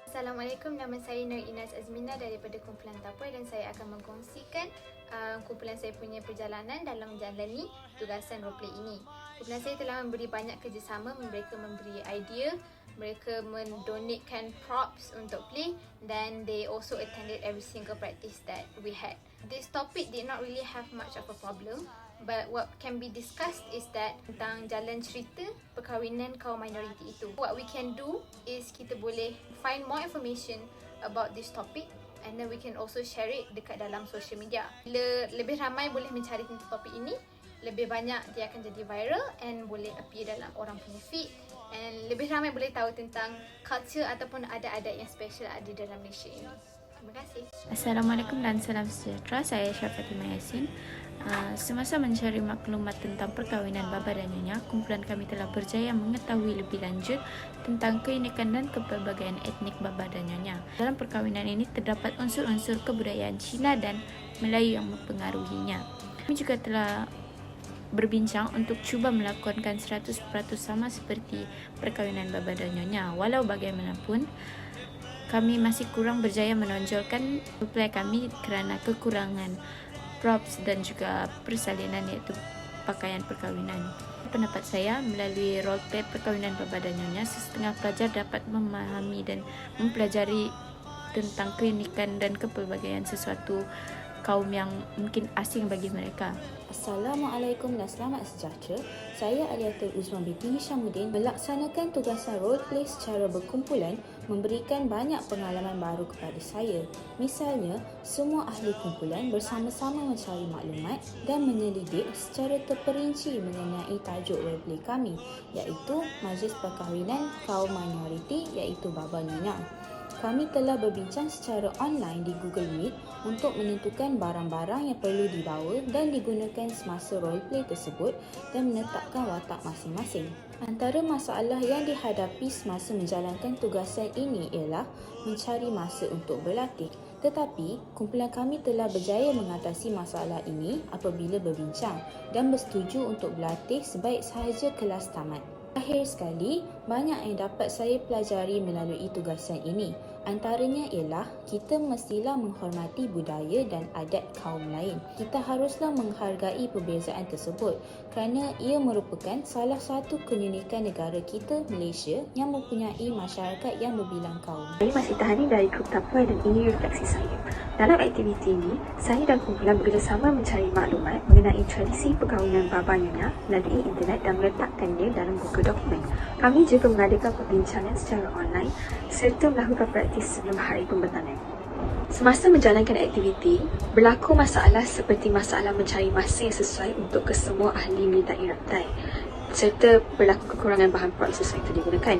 Assalamualaikum, nama saya Nur Inas Azmina daripada kumpulan Tapoi dan saya akan mengkongsikan kumpulan saya punya perjalanan dalam menjalani tugasan roleplay ini. Kumpulan saya telah memberi banyak kerjasama, mereka memberi idea, mereka mendonatkan props untuk play dan they also attended every single practice that we had. This topic did not really have much of a problem, but what can be discussed is that tentang jalan cerita perkahwinan kaum minoriti itu. What we can do is kita boleh find more information about this topic and then we can also share it dekat dalam social media. Bila lebih ramai boleh mencari tentang topik ini, lebih banyak dia akan jadi viral and boleh appear dalam orang punya feed and lebih ramai boleh tahu tentang culture ataupun adat-adat yang special ada dalam Malaysia ini. Terima kasih. Assalamualaikum dan salam sejahtera. Saya Syah Fatimah Yasin. Semasa mencari maklumat tentang perkahwinan baba dan nyonya, kumpulan kami telah berjaya mengetahui lebih lanjut tentang keunikan dan kepelbagaian etnik baba dan nyonya. Dalam perkahwinan ini terdapat unsur-unsur kebudayaan Cina dan Melayu yang mempengaruhinya. Kami juga telah berbincang untuk cuba melakonkan 100% sama seperti perkahwinan baba dan nyonya. Walau bagaimanapun, kami masih kurang berjaya menonjolkan roleplay kami kerana kekurangan props dan juga persalinan iaitu pakaian perkahwinan. Pendapat saya, melalui roleplay perkahwinan baba dan nyonya, setengah pelajar dapat memahami dan mempelajari tentang keunikan dan kepelbagaian sesuatu kaum yang mungkin asing bagi mereka. Assalamualaikum dan selamat sejahtera. Saya Aliatul Uzman binti Hishamuddin melaksanakan tugasan roleplay secara berkumpulan memberikan banyak pengalaman baru kepada saya. Misalnya, semua ahli kumpulan bersama-sama mencari maklumat dan menyelidik secara terperinci mengenai tajuk roleplay kami, iaitu Majlis Perkahwinan Kaum Minoriti iaitu Baba Nyonya. Kami telah berbincang secara online di Google Meet untuk menentukan barang-barang yang perlu dibawa dan digunakan semasa roleplay tersebut dan menetapkan watak masing-masing. Antara masalah yang dihadapi semasa menjalankan tugasan ini ialah mencari masa untuk berlatih. Tetapi, kumpulan kami telah berjaya mengatasi masalah ini apabila berbincang dan bersetuju untuk berlatih sebaik sahaja kelas tamat. Akhir sekali, banyak yang dapat saya pelajari melalui tugasan ini. Antaranya ialah kita mestilah menghormati budaya dan adat kaum lain. Kita haruslah menghargai perbezaan tersebut kerana ia merupakan salah satu keunikan negara kita, Malaysia, yang mempunyai masyarakat yang berbilang kaum. Saya masih Tahani dari grup Tapoi dan ini refleksi saya. Dalam aktiviti ini, saya dan kumpulan bekerjasama mencari maklumat mengenai tradisi perkahwinan baba nyonya melalui internet dan meletakkannya dalam Google Dokumen. Kami juga mengadakan perbincangan secara online serta melakukan praktis sebelum hari pembetanan. Semasa menjalankan aktiviti, berlaku masalah seperti masalah mencari masa yang sesuai untuk kesemua ahli menyertai raptai serta berlaku kekurangan bahan props sesuai yang digunakan.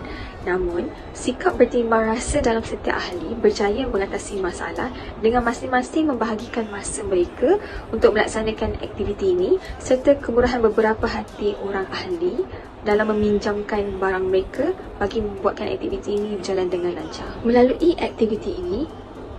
Namun, sikap bertimbang rasa dalam setiap ahli berjaya mengatasi masalah dengan masing-masing membahagikan masa mereka untuk melaksanakan aktiviti ini serta kemurahan beberapa hati orang ahli dalam meminjamkan barang mereka bagi membuatkan aktiviti ini berjalan dengan lancar. Melalui aktiviti ini,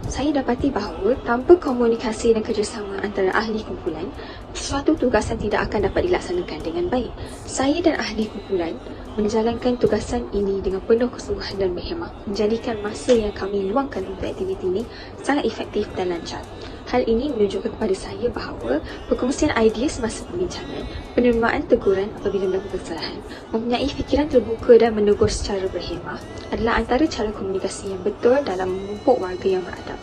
saya dapati bahawa tanpa komunikasi dan kerjasama antara ahli kumpulan, suatu tugasan tidak akan dapat dilaksanakan dengan baik. Saya dan ahli kumpulan menjalankan tugasan ini dengan penuh kesungguhan dan berhemah, menjadikan masa yang kami luangkan untuk aktiviti ini sangat efektif dan lancar. Hal ini menunjukkan kepada saya bahawa perkongsian idea semasa perbincangan, penerimaan teguran apabila melakukan kesalahan, mempunyai fikiran terbuka dan menegur secara berhemah adalah antara cara komunikasi yang betul dalam memupuk warga yang beradab.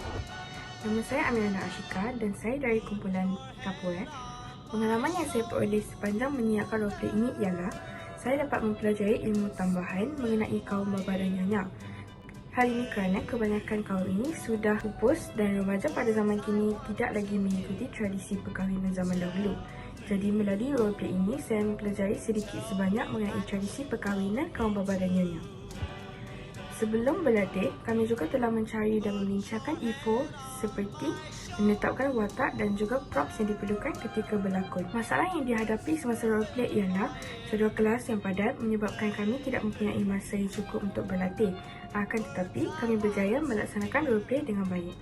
Nama saya Aminah Ashika dan saya dari kumpulan Tapoi. Pengalaman yang saya peroleh sepanjang menyiapkan roleplay ini ialah saya dapat mempelajari ilmu tambahan mengenai kaum baba dan nyonya. Hal ini kerana kebanyakan kaum ini sudah pupus dan remaja pada zaman kini tidak lagi mengikuti tradisi perkahwinan zaman dahulu. Jadi melalui roleplay ini, saya mempelajari sedikit sebanyak mengenai tradisi perkahwinan kaum baba dan nyonya. Sebelum berlatih, kami juga telah mencari dan membincangkan info seperti menetapkan watak dan juga props yang diperlukan ketika berlakon. Masalah yang dihadapi semasa roleplay ialah jadual kelas yang padat menyebabkan kami tidak mempunyai masa yang cukup untuk berlatih. Akan tetapi, kami berjaya melaksanakan roleplay dengan baik.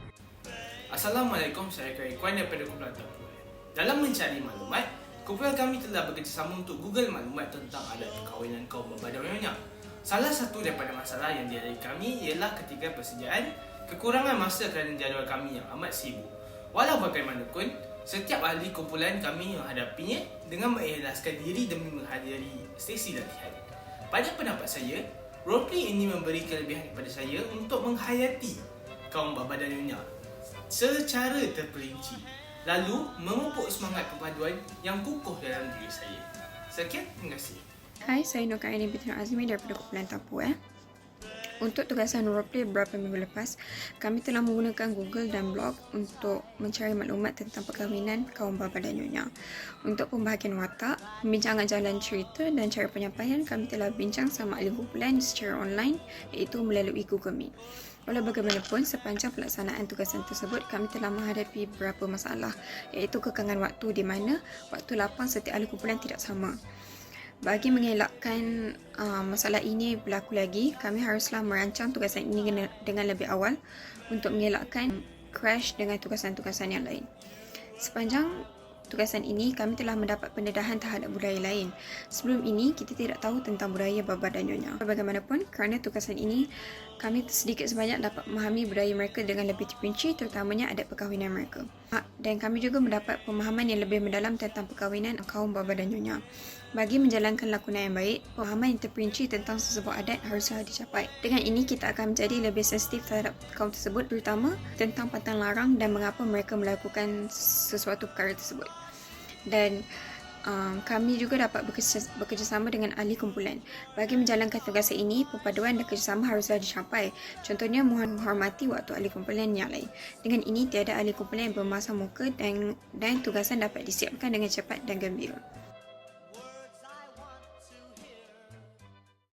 Assalamualaikum, saya Khairikwan daripada kumpulan Tapoi. Dalam mencari maklumat, kumpulan kami telah bekerjasama untuk Google maklumat tentang adat perkahwinan kaum baba dan nyonya. Salah satu daripada masalah yang dihadapi kami ialah ketika persediaan kekurangan masa kerana jadual kami yang amat sibuk. Walau bagaimanapun, setiap ahli kumpulan kami menghadapinya dengan mengikhlaskan diri demi menghadiri sesi latihan. Pada pendapat saya, roleplay ini memberi kelebihan kepada saya untuk menghayati kaum baba dan nyonya secara terperinci, lalu memupuk semangat perpaduan yang kukuh dalam diri saya. Sekian, terima kasih. Hai, saya Nur Kaini binti Nur Azmi daripada kumpulan Tapu. Untuk tugasan roleplay beberapa minggu lepas, kami telah menggunakan Google dan blog untuk mencari maklumat tentang perkahwinan kaum baba dan nyonya. Untuk pembahagian watak, pembincangan jalan cerita dan cara penyampaian, kami telah bincang sama ahli kumpulan secara online iaitu melalui Google Meet. Walau bagaimanapun, sepanjang pelaksanaan tugasan tersebut, kami telah menghadapi beberapa masalah iaitu kekangan waktu di mana waktu lapang setiap ahli kumpulan tidak sama. Bagi mengelakkan masalah ini berlaku lagi, kami haruslah merancang tugasan ini dengan lebih awal untuk mengelakkan crash dengan tugasan-tugasan yang lain. Sepanjang tugasan ini, kami telah mendapat pendedahan terhadap budaya lain. Sebelum ini, kita tidak tahu tentang budaya baba dan nyonya. Bagaimanapun, kerana tugasan ini, kami sedikit sebanyak dapat memahami budaya mereka dengan lebih terperinci, terutamanya adat perkahwinan mereka. Dan kami juga mendapat pemahaman yang lebih mendalam tentang perkahwinan kaum baba dan nyonya. Bagi menjalankan lakonan yang baik, pemahaman yang terperinci tentang sesebuah adat haruslah dicapai. Dengan ini, kita akan menjadi lebih sensitif terhadap kaum tersebut, terutama tentang pantang larang dan mengapa mereka melakukan sesuatu perkara tersebut. Dan kami juga dapat bekerjasama dengan ahli kumpulan. Bagi menjalankan tugasan ini, perpaduan dan kerjasama haruslah dicapai. Contohnya, menghormati waktu ahli kumpulan yang lain. Dengan ini, tiada ahli kumpulan yang bermasam muka dan tugasan dapat disiapkan dengan cepat dan gembira.